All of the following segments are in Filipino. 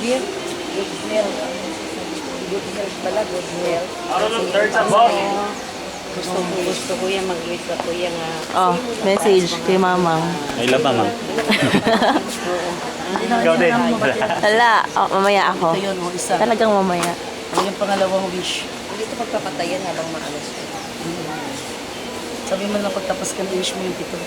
Good health. Good health pala, good health. Gusto ko yan mag-wish sa kuya nga. Oh, message kay Mamang. May laba, ma'am. Ikaw din. Hala, oh, mamaya ako. Ito yun, o isa. Talagang mamaya. Ang yung pangalawang wish. Hindi ito pagpapatayan habang maalas. Sabi mo na pagtapos ka na wish mo yung pito.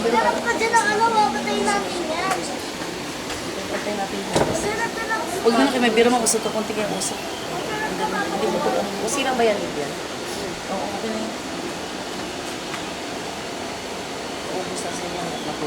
Harap ka dyan ang ano, mapatay natin yan. Patay natin yan. Sarap na lang. Huwag na kayo, may biro mo usok ka, kunti kayo usok. Kasi lang ba yan, Vivian? Oo, okay na yun. Ubus na sa yan at